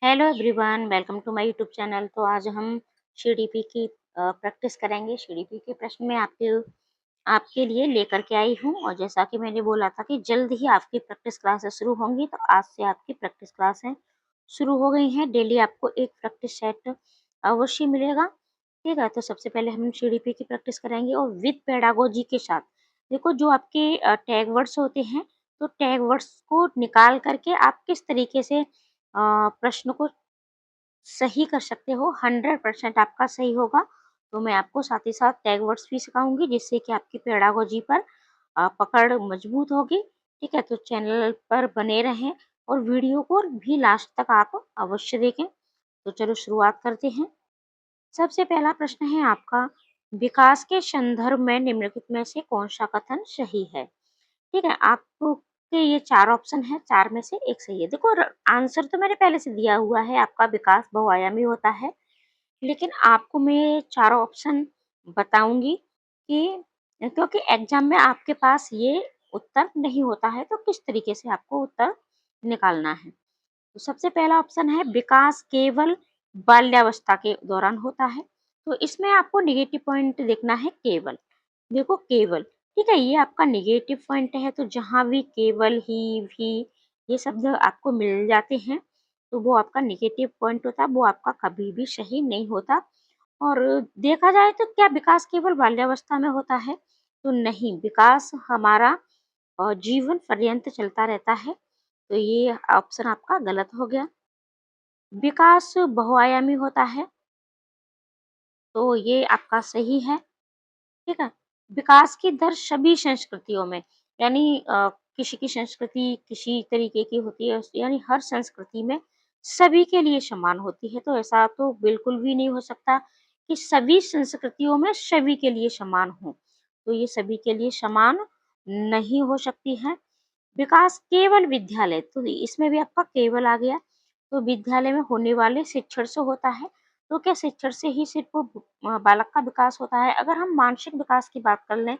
Hello everyone, welcome to my YouTube channel. तो आज हम सीडीपी की प्रैक्टिस करेंगे। सीडीपी के प्रश्न में आपके आपके लिए लेकर के आई हूँ, और जैसा कि मैंने बोला था कि जल्द ही आपकी प्रैक्टिस क्लासेस शुरू होंगी, तो आज से आपकी प्रैक्टिस क्लासें शुरू हो गई हैं। डेली आपको एक प्रैक्टिस सेट अवश्य मिलेगा। ठीक है, तो सबसे पहले हम सीडीपी की प्रैक्टिस करेंगे और विद पेडागोजी के साथ। देखो, जो आपके टैग वर्ड्स होते हैं, तो टैग वर्ड्स को निकाल करके आप किस तरीके से प्रश्न को सही कर सकते हो, 100% आपका सही होगा। तो मैं आपको साथ ही साथ टैग वर्ड्स भी सिखाऊंगी, जिससे कि आपकी पेडागोजी पर पकड़ मजबूत होगी। ठीक है, तो चैनल पर बने रहें और वीडियो को भी लास्ट तक आप अवश्य देखें। तो चलो शुरुआत करते हैं। सबसे पहला प्रश्न है आपका, विकास के संदर्भ में निम्नलिखित में से कौन सा कथन सही है। ठीक है, आपको के ये 4 ऑप्शन है, 4 में से एक सही है। देखो, आंसर तो मैंने पहले से दिया हुआ है, आपका विकास बहुआयामी होता है। लेकिन आपको मैं चारों ऑप्शन बताऊंगी कि क्योंकि एग्जाम में आपके पास ये उत्तर नहीं होता है, तो किस तरीके से आपको उत्तर निकालना है। तो सबसे पहला ऑप्शन है, विकास केवल बाल्यावस्था के दौरान होता है। तो इसमें आपको निगेटिव पॉइंट देखना है, केवल। देखो, केवल, ठीक है, ये आपका निगेटिव पॉइंट है। तो जहां भी केवल, ही, भी, ये शब्द आपको मिल जाते हैं, तो वो आपका निगेटिव पॉइंट होता है, वो आपका कभी भी सही नहीं होता। और देखा जाए तो क्या विकास केवल बाल्यावस्था में होता है? तो नहीं, विकास हमारा जीवन पर्यंत चलता रहता है। तो ये ऑप्शन आपका गलत हो गया। विकास बहुआयामी होता है, तो ये आपका सही है। ठीक है, विकास की दर सभी संस्कृतियों में, यानी किसी की संस्कृति किसी तरीके की होती है, यानी हर संस्कृति में सभी के लिए समान होती है। तो ऐसा तो बिल्कुल भी नहीं हो सकता कि सभी संस्कृतियों में सभी के लिए समान हो। तो ये सभी के लिए समान नहीं हो सकती है। विकास केवल विद्यालय, तो इसमें भी आपका केवल आ गया। तो विद्यालय में होने वाले शिक्षण से होता है। तो क्या शिक्षण से ही सिर्फ बालक का विकास होता है? अगर हम मानसिक विकास की बात कर लें,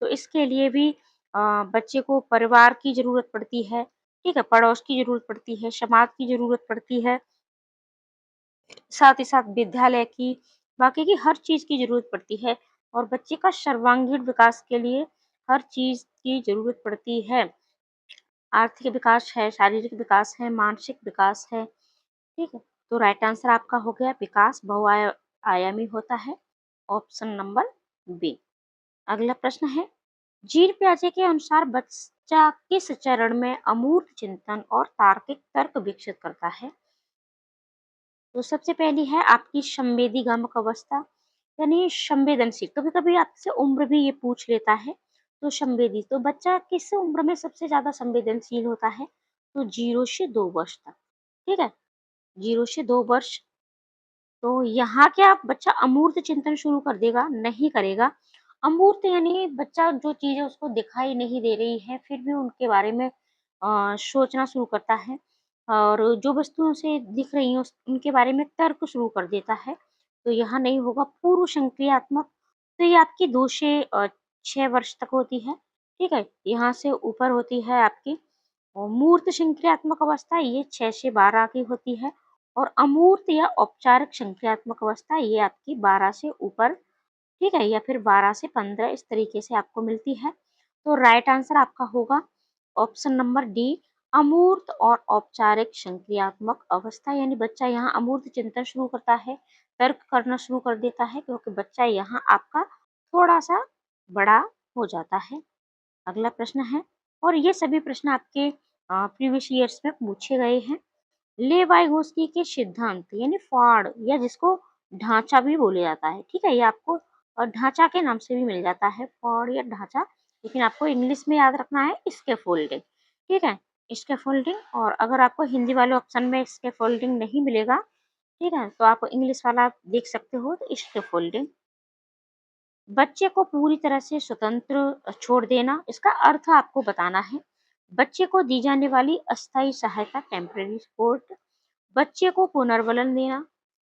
तो इसके लिए भी बच्चे को परिवार की जरूरत पड़ती है। ठीक है, पड़ोस की जरूरत पड़ती है, समाज की जरूरत पड़ती है, साथ ही साथ विद्यालय की, बाकी की हर चीज की जरूरत पड़ती है। और बच्चे का सर्वांगीण विकास के लिए हर चीज की जरूरत पड़ती है। आर्थिक विकास है, शारीरिक विकास है, मानसिक विकास है। ठीक है, तो राइट आंसर आपका हो गया, विकास बहुआयामी होता है, ऑप्शन नंबर बी। अगला प्रश्न है, जीन पियाजे के अनुसार बच्चा किस चरण में अमूर्त चिंतन और तार्किक तर्क विकसित करता है। तो सबसे पहली है आपकी संवेदीगामक अवस्था, यानी संवेदनशील। कभी कभी आपसे उम्र भी ये पूछ लेता है। तो संवेदी, तो बच्चा किस उम्र में सबसे ज्यादा संवेदनशील होता है? तो 0 से 2 वर्ष तक। ठीक है, 0 से 2 वर्ष। तो यहाँ क्या बच्चा अमूर्त चिंतन शुरू कर देगा? नहीं करेगा। अमूर्त यानी बच्चा जो चीजें उसको दिखाई नहीं दे रही है, फिर भी उनके बारे में सोचना शुरू करता है, और जो वस्तुएं उसे दिख रही हैं उनके बारे में तर्क शुरू कर देता है। तो यहाँ नहीं होगा। पूर्व संक्रियात्मक, तो ये आपकी 2 से 6 वर्ष तक होती है। ठीक है, यहाँ से ऊपर होती है आपकी। और मूर्त संक्रियात्मक अवस्था, ये 6 से 12 की होती है। और अमूर्त या औपचारिक संक्रियात्मक अवस्था, ये आपकी 12 से ऊपर, ठीक है, या फिर 12 से 15, इस तरीके से आपको मिलती है। तो राइट आंसर आपका होगा ऑप्शन नंबर डी, अमूर्त और औपचारिक संक्रियात्मक अवस्था। यानी बच्चा यहाँ अमूर्त चिंतन शुरू करता है, तर्क करना शुरू कर देता है, क्योंकि बच्चा यहाँ आपका थोड़ा सा बड़ा हो जाता है। अगला प्रश्न है, और ये सभी प्रश्न आपके प्रीवियस ईयर्स में पूछे गए हैं। लेवाइगोस्की के सिद्धांत, यानी फाड़, या जिसको ढांचा भी बोला जाता है। ठीक है, ये आपको ढांचा के नाम से भी मिल जाता है, फाड़ या ढांचा। लेकिन आपको इंग्लिश में याद रखना है स्कैफोल्डिंग। ठीक है, स्कैफोल्डिंग। और अगर आपको हिंदी वाले ऑप्शन में स्कैफोल्डिंग नहीं मिलेगा, ठीक है, तो आप इंग्लिश वाला देख सकते हो, तो स्कैफोल्डिंग। बच्चे को पूरी तरह से स्वतंत्र छोड़ देना, इसका अर्थ आपको बताना है। बच्चे को दी जाने वाली अस्थायी सहायता, टेम्परेरी सपोर्ट। बच्चे को पुनर्बलन देना,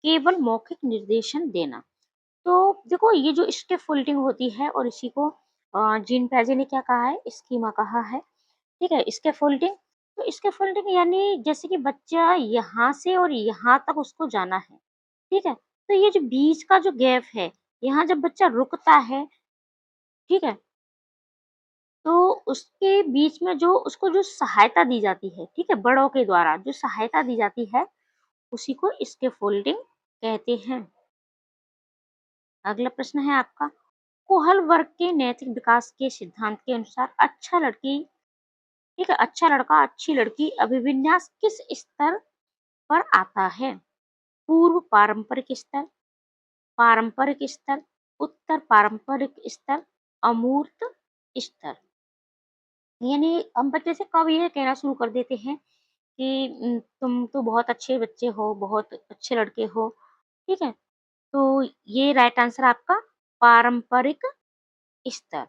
केवल मौखिक निर्देशन देना। तो देखो, ये जो स्कैफोल्डिंग होती है, और इसी को जीन पैजे ने क्या कहा है, स्कीमा कहा है। ठीक है, स्कैफोल्डिंग। तो स्कैफोल्डिंग यानी जैसे कि बच्चा यहाँ से और यहाँ तक उसको जाना है, ठीक है? तो ये जो बीच का जो गैप है, यहाँ जब बच्चा रुकता है, ठीक है? तो उसके बीच में जो उसको जो सहायता दी जाती है, ठीक है? बड़ों के द्वारा जो सहायता दी जाती है, उसी को स्कैफोल्डिंग कहते हैं। अगला प्रश्न है आपका, कोहल वर्ग के नैतिक विकास के सिद्धांत के अनुसार अच्छा लड़की, ठीक है? अच्छा लड़का, अच्छी लड़की अभिविन्यास किस स्तर पर आता है? पूर्व पारंपरिक स्तर, पारंपरिक स्तर, उत्तर पारंपरिक स्तर, अमूर्त स्तर। यानी हम बच्चे से कब ये कहना शुरू कर देते हैं कि तुम तो बहुत अच्छे बच्चे हो, बहुत अच्छे लड़के हो, ठीक है? तो ये राइट आंसर आपका पारंपरिक स्तर,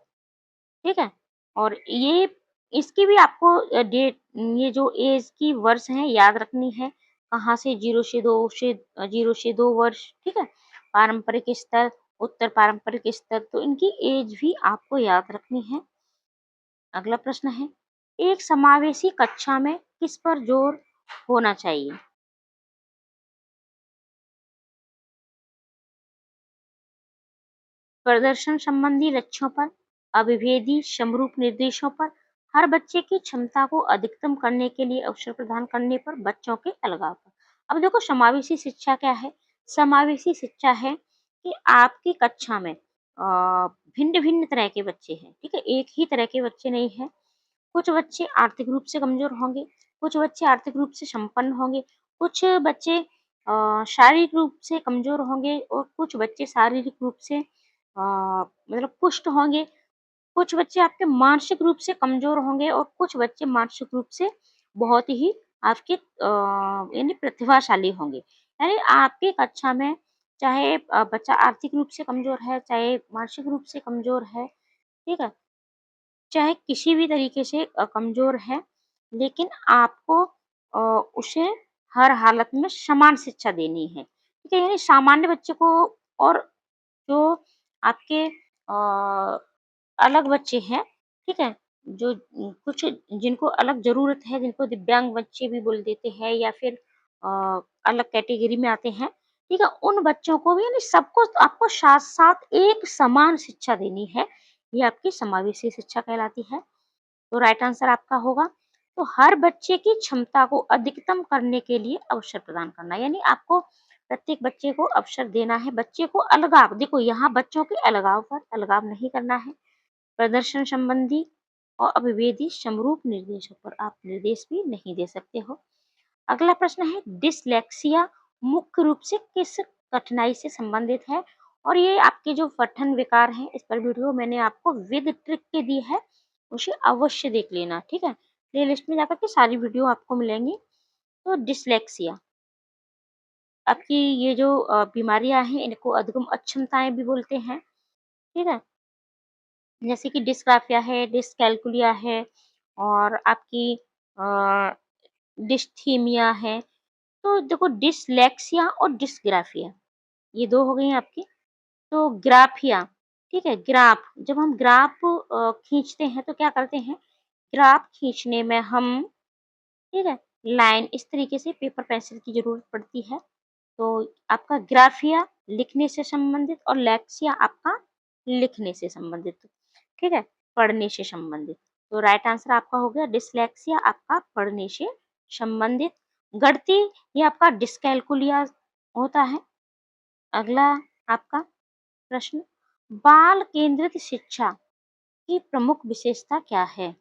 ठीक है? और ये इसकी भी आपको डेट, ये जो एज की वर्ष हैं याद रखनी है, कहाँ से 0 से 2 वर्ष, ठीक है? पारंपरिक स्तर, उत्तर पारंपरिक स्तर, तो इनकी एज भी आपको याद रखनी है। अगला प्रश्न है, एक समावेशी कक्षा में किस पर जोर होना चाहिए? प्रदर्शन संबंधी लक्ष्यों पर, अभिभेदी समरूप निर्देशों पर, हर बच्चे की क्षमता को अधिकतम करने के लिए अवसर प्रदान करने पर, बच्चों के अलगाव पर। अब देखो समावेशी शिक्षा क्या है? समावेशी शिक्षा है कि आपकी कक्षा में भिन्न-भिन्न तरह के बच्चे हैं, ठीक है? एक ही तरह के बच्चे नहीं हैं। कुछ बच्चे आर्थिक रूप से कमज़ोर होंगे, कुछ बच्चे आर्थिक रूप से संपन्न होंगे, कुछ बच्चे शारीरिक रूप से कमज़ोर होंगे और कुछ बच्चे शारीरिक रूप से मतलब पुष्ट होंगे, कुछ बच्चे आपके मानसिक रूप से कमज़ोर होंगे और कुछ बच्चे मानसिक रूप से बहुत ही आपके यानी प्रतिभाशाली होंगे। यानी आपकी कक्षा में चाहे बच्चा आर्थिक रूप से कमज़ोर है, चाहे मानसिक रूप से कमज़ोर है, ठीक है? चाहे किसी भी तरीके से कमज़ोर है, लेकिन आपको अ, उसे हर हालत में समान शिक्षा देनी है, ठीक है? यानी सामान्य बच्चे को और जो आपके अलग बच्चे हैं, ठीक है? जो कुछ जिनको अलग ज़रूरत है, जिनको दिव्यांग बच्चे भी बोल देते हैं या फिर अ, अलग कैटेगरी में आते हैं, ठीक है? उन बच्चों को भी यानी सबको आपको साथ-साथ एक समान शिक्षा देनी है, ये आपकी समावेशी शिक्षा कहलाती है। तो राइट आंसर आपका होगा, तो हर बच्चे की क्षमता को अधिकतम करने के लिए अवसर प्रदान करना, यानी आपको प्रत्येक बच्चे को अवसर देना है, बच्चे को अलगाव, देखो यहाँ बच्चों के अलगाव पर अलगाव नहीं करना है, प्रदर्शन संबंधी और अभिवेदी समरूप निर्देशों पर आप निर्देश भी नहीं दे सकते हो। अगला प्रश्न है, डिसलेक्सिया मुख्य रूप से किस कठिनाई से संबंधित है? और ये आपके जो पठन विकार हैं, इस पर वीडियो मैंने आपको विद ट्रिक के दी है, उसे अवश्य देख लेना, ठीक है? प्लेलिस्ट में जाकर के सारी वीडियो आपको मिलेंगी। तो डिसलेक्सिया आपकी ये जो बीमारियां हैं, इनको अधिगम अक्षमताएं भी बोलते हैं, ठीक है? जैसे कि डिस्ग्राफिया है, डिसकैल्कुलिया है और आपकी अ, डिस्थीमिया है। तो देखो डिसलेक्सिया और डिस्ग्राफिया ये 2 हो गई आपकी। तो ग्राफिया, ठीक है? ग्राफ, जब हम ग्राफ खींचते हैं तो क्या करते हैं? ग्राफ खींचने में हम, ठीक है? लाइन इस तरीके से पेपर पेंसिल की ज़रूरत पड़ती है। तो आपका ग्राफिया लिखने से संबंधित और लेक्सिया आपका लिखने से संबंधित, ठीक है? पढ़ने से संबंधित। तो राइट आंसर आपका हो गया डिसलेक्सिया आपका पढ़ने से संबंधित। गणितीय ये आपका डिसकैल्कुलिया होता है। अगला आपका प्रश्न, बाल केंद्रित शिक्षा की प्रमुख विशेषता क्या है?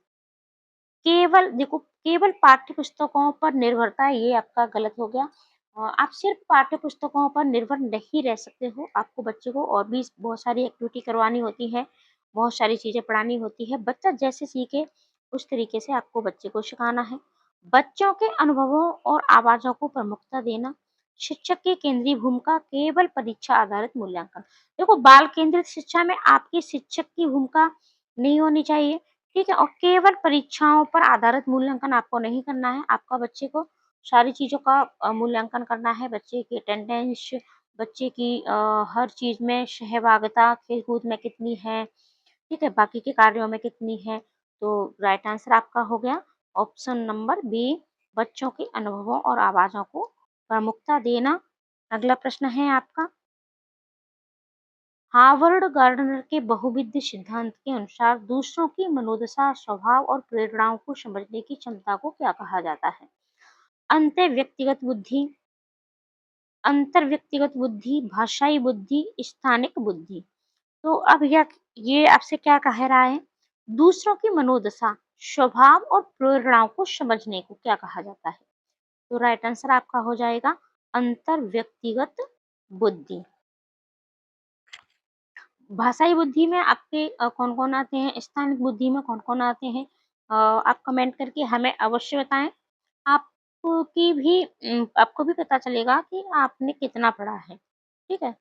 केवल देखो केवल पाठ्य पुस्तकों पर निर्भरता ये आपका गलत हो गया। आप सिर्फ पाठ्य पुस्तकों पर निर्भर नहीं रह सकते हो, आपको बच्चे को और भी बहुत सारी एक्टिविटी करवानी होती है, बहुत सारी चीज़ें पढ़ानी होती है। बच्चा जैसे सीखे उस तरीके से आपको बच्चे को सिखाना है। बच्चों के अनुभवों और आवाज़ों को प्रमुखता देना, शिक्षक की केंद्रीय भूमिका, केवल परीक्षा आधारित मूल्यांकन। देखो बाल केंद्रित शिक्षा में आपके शिक्षक की भूमिका नहीं होनी चाहिए, ठीक है? और केवल परीक्षाओं पर आधारित मूल्यांकन आपको नहीं करना है, आपका बच्चे को सारी चीज़ों का मूल्यांकन करना है, बच्चे की अटेंडेंस, बच्चे की हर चीज़ में सहभागिता खेल-कूद में कितनी है, ठीक है? बाकी के कार्यों में कितनी है, तो राइट आंसर आपका हो गया ऑप्शन नंबर बी, बच्चों के अनुभवों और आवाज़ों को प्रमुखता देना। अगला प्रश्न है आपका, हार्वर्ड गार्डनर के बहुविध सिद्धांत के अनुसार दूसरों की मनोदशा, स्वभाव और प्रेरणाओं को समझने की क्षमता को क्या कहा जाता है? अंतर्व्यक्तिगत बुद्धि, अंतर्व्यक्तिगत बुद्धि, भाषाई बुद्धि, स्थानिक बुद्धि। तो अब ये आपसे क्या कह रहा है? दूसरों की मनोदशा, स्वभाव और प्रेरणाओं को समझने को क्या कहा जाता है? तो राइट आंसर आपका हो जाएगा अंतर्व्यक्तिगत बुद्धि। भाषाई बुद्धि में आपके कौन-कौन आते हैं? स्थानिक बुद्धि में कौन-कौन आते हैं? आप कमेंट करके हमें अवश्य बताएँ। आपको भी पता चलेगा कि आपने कितना पढ़ा है। ठीक है?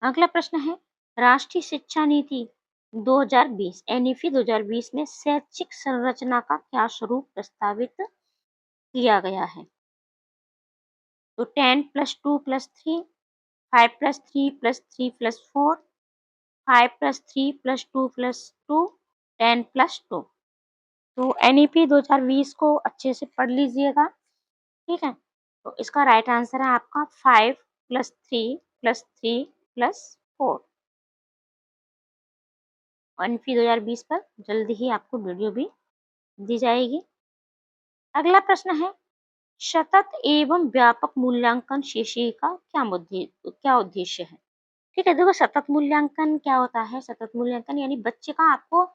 अगला प्रश्न है, राष्ट्रीय शिक्षा नीति 2020 एनईपी 2020 में शैक्षिक संरचना का क्या स्वरूप प्रस्तावित किया गया है? तो 10 plus 2 plus 3, 5 plus 3 plus 3 plus 4, 5 plus 3 plus 2 plus 2, 10 plus 2। तो एनईपी 2020 को अच्छे से पढ़ लीजिएगा। ठीक है? तो इसका राइट आंसर है आपका 5 प्लस 3 प्लस 3 प्लस 4। एनईपी 2020 पर जल्दी ही आपको वीडियो भी दी जाएगी। अगला प्रश्न है, सतत एवं व्यापक मूल्यांकन शेषी का क्या उद्देश्य है? ठीक है, देखो सतत मूल्यांकन क्या होता है? सतत मूल्यांकन यानी बच्चे का आपको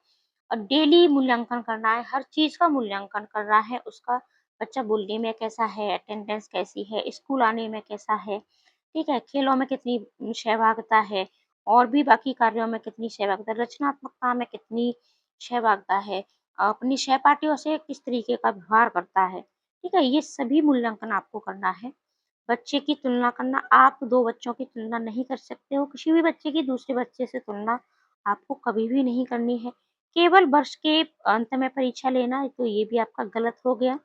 डेली मूल्यांकन करना है, हर चीज का मूल्यांकन करना है। उसका बच्चा बोलने में कैसा है, अटेंडेंस कैसी है, स्कूल आने में कैसा है, ठीक है, खेलों में कितनी सहभागिता है, और भी बाकी कार्यों में कितनी सहभागिता, रचनात्मकता में कितनी सहभागिता है, अपनी सहपाठियों से किस तरीके का व्यवहार करता है। ठीक है, ये सभी मूल्यांकन आपको करना है। बच्चे की तुलना करना, आप 2 बच्चों की तुलना नहीं कर सकते हो, किसी भी बच्चे की दूसरे बच्चे से तुलना आपको कभी भी नहीं करनी है। केवल वर्ष के अंत में परीक्षा लेना, तो ये भी आपका गलत हो गया।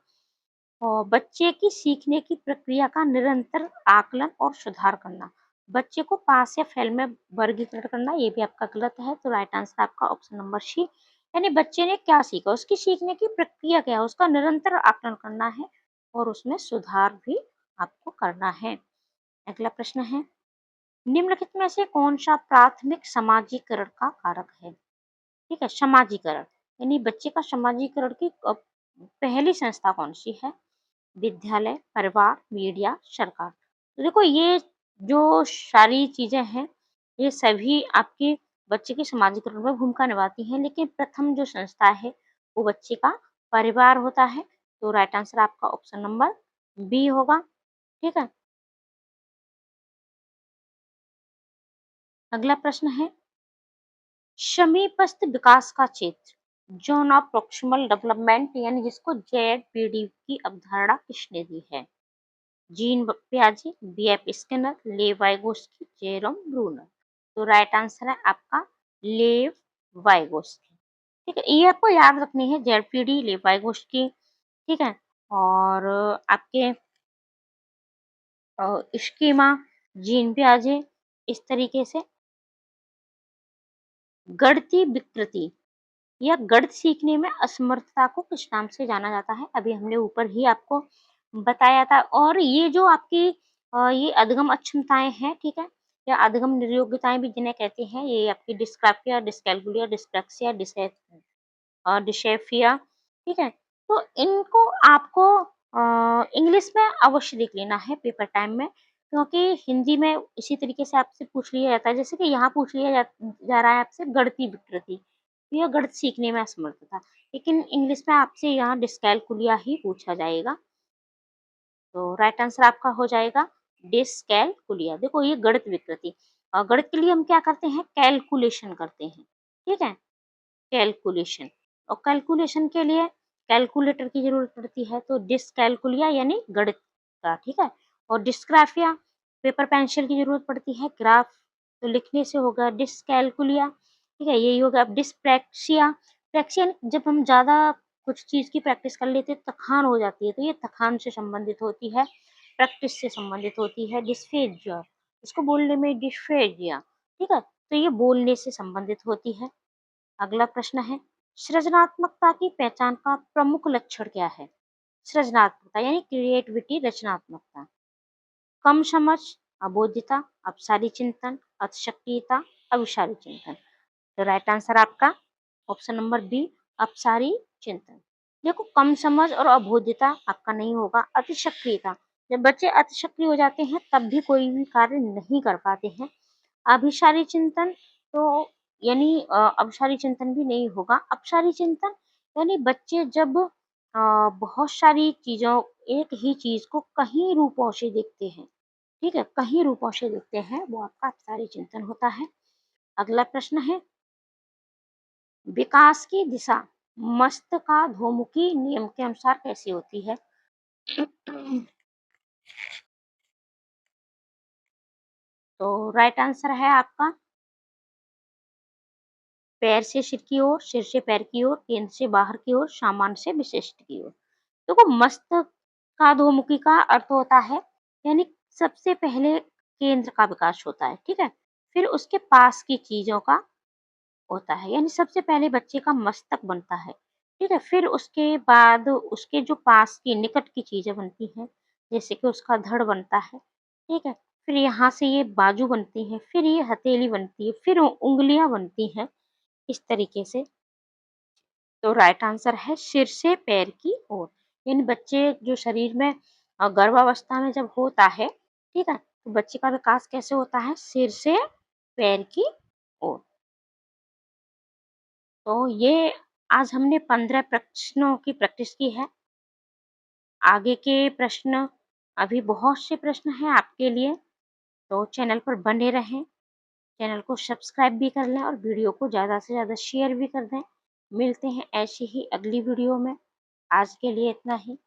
और बच्चे की सीखने की प्रक्रिया का निरंतर आकलन और सुधार करना, बच्चे को पास या फेल में वर्गीकरण करना, ये भी आपका गलत है। तो राइट आंसर आपका ऑप्शन नंबर सी, यानी बच्चे ने क्या सीखा, उसकी सीखने की प्रक्रिया क्या है, उसका निरंतर आकलन करना है और उसमें सुधार भी आपको करना है। अगला प्रश्न है, निम्नलिखित में से कौन सा प्राथमिक समाजीकरण का कारक है? ठीक है, समाजीकरण यानी बच्चे का समाजीकरण की पहली संस्था कौन सी है? विद्यालय, परिवार, मीडिया, सरकार। तो देखो ये जो सारी चीजें हैं, ये सभी आपके बच्चे के समाजीकरण में भूमिका निभाती हैं, लेकिन प्रथम जो संस्था है वो बच्चे का परिवार होता है। तो राइट आंसर आपका ऑप्शन नंबर बी होगा। ठीक है, अगला प्रश्न है, समीपस्थ विकास का क्षेत्र जोन ऑफ प्रॉक्सिमल डेवलपमेंट यानी जिसको जेएडपीडी की अवधारणा किसने दी है? जीन पियाजे, बीएफ स्किनर, लेव वाइगोस्की, जेरोम ब्रूनर। तो राइट आंसर है आपका लेव वाइगोस्की। ठीक है, ये आपको याद रखनी है, जेडपीडी, लेव वाइगोस्की। ठीक है, और आपके स्कीमा, जीन पियाजे, इस तरीके से। गणितीय विकृति या गणित सीखने में असमर्थता को किस नाम से जाना जाता है? अभी हमने ऊपर ही आपको बताया था। और ये जो आपकी ये अधगम अक्षमताएं हैं, ठीक है, या अधगम निर्योग्यताएं भी जिन्हें कहते हैं, ये आपकी डिस्ग्राफिया, डिस्कैल्कुलिया, डिस्लेक्सिया, डिसेफिया। ठीक है, तो इनको आपको इंग्लिश में अवश्य लिख लेना है पेपर टाइम में, क्योंकि हिंदी में इसी तरीके से आपसे पूछ लिया जाता है, जैसे कि यहाँ पूछ लिया जा रहा है आपसे गणितीय विकृति, यह गणित सीखने में असमर्थता, लेकिन इंग्लिश में आपसे यहाँ डिस्कैल्कुलिया ही पूछा जाएगा। तो राइट आंसर आपका हो जाएगा डिस्कैल्कुलिया। देखो ये गणित विकृति, और गणित के लिए हम क्या करते हैं, कैलकुलेशन करते हैं। ठीक है, कैलकुलेशन, और कैलकुलेशन के लिए कैलकुलेटर की जरूरत पड़ती है। तो डिस्कैल्कुलिया यानी गणित का। ठीक है, और डिस्ग्राफिया, पेपर पेंसिल की जरूरत पड़ती है, ग्राफ तो लिखने से होगा डिस्कैल्कुलिया। ठीक है, यही होगा। अब डिस्प्रैक्सिया, प्रैक्सिया जब हम ज्यादा कुछ चीज की प्रैक्टिस कर लेते हैं, थकान हो जाती है, तो ये थकान से संबंधित होती है, प्रैक्टिस से संबंधित होती है। डिस्फेजिया, इसको बोलने में डिस्फेजिया। ठीक है, तो ये बोलने से संबंधित होती है। अगला प्रश्न है, सृजनात्मकता की पहचान का प्रमुख लक्षण क्या है? सृजनात्मकता यानी क्रिएटिविटी, रचनात्मकता। कम समझ, अबोध्यता, अपसारी चिंतन, अतिशक्तिता, अविचारी चिंतन। तो राइट आंसर आपका ऑप्शन नंबर बी, अपसारी चिंतन। देखो, कम समझ और अबोध्यता आपका नहीं होगा, अतिशक्रियता। जब बच्चे अतिशक्रिय हो जाते हैं तब भी कोई भी कार्य नहीं कर पाते हैं। अभिसारी चिंतन, तो यानी अभिसारी चिंतन भी नहीं होगा। अपसारी चिंतन यानी बच्चे जब बहुत सारी चीजों, एक ही चीज को कहीं रूपों से देखते हैं, ठीक है, कहीं रूपों से देखते हैं, वो आपका अपसारी चिंतन होता है। अगला प्रश्न है, विकास की दिशा मस्तिष्काधोमुखी नियम के अनुसार कैसी होती है? तो राइट आंसर है आपका पैर से सिर की ओर, सिर से पैर की ओर, केंद्र से बाहर की ओर, सामान्य से विशिष्ट की ओर। देखो, मस्तिष्काधोमुखी का अर्थ होता है यानी सबसे पहले केंद्र का विकास होता है, ठीक है, फिर उसके पास की चीजों का होता है, यानी सबसे पहले बच्चे का मस्तक बनता है, ठीक है, फिर उसके बाद उसके जो पास की निकट की चीजें बनती हैं, जैसे कि उसका धड़ बनता है, ठीक है, फिर यहाँ से ये बाजू बनती है, फिर ये हथेली बनती है, फिर उंगलियां बनती हैं, इस तरीके से। तो राइट आंसर है सिर से पैर की ओर। यानी बच्चे जो शरीर में गर्भावस्था में जब होता है, ठीक है, तो बच्चे का विकास कैसे होता है? सिर से पैर की ओर। तो ये आज हमने 15 प्रश्नों की प्रैक्टिस की है। आगे के प्रश्न, अभी बहुत से प्रश्न हैं आपके लिए, तो चैनल पर बने रहें, चैनल को सब्सक्राइब भी कर लें और वीडियो को ज़्यादा से ज़्यादा शेयर भी कर दें। मिलते हैं ऐसी ही अगली वीडियो में। आज के लिए इतना ही।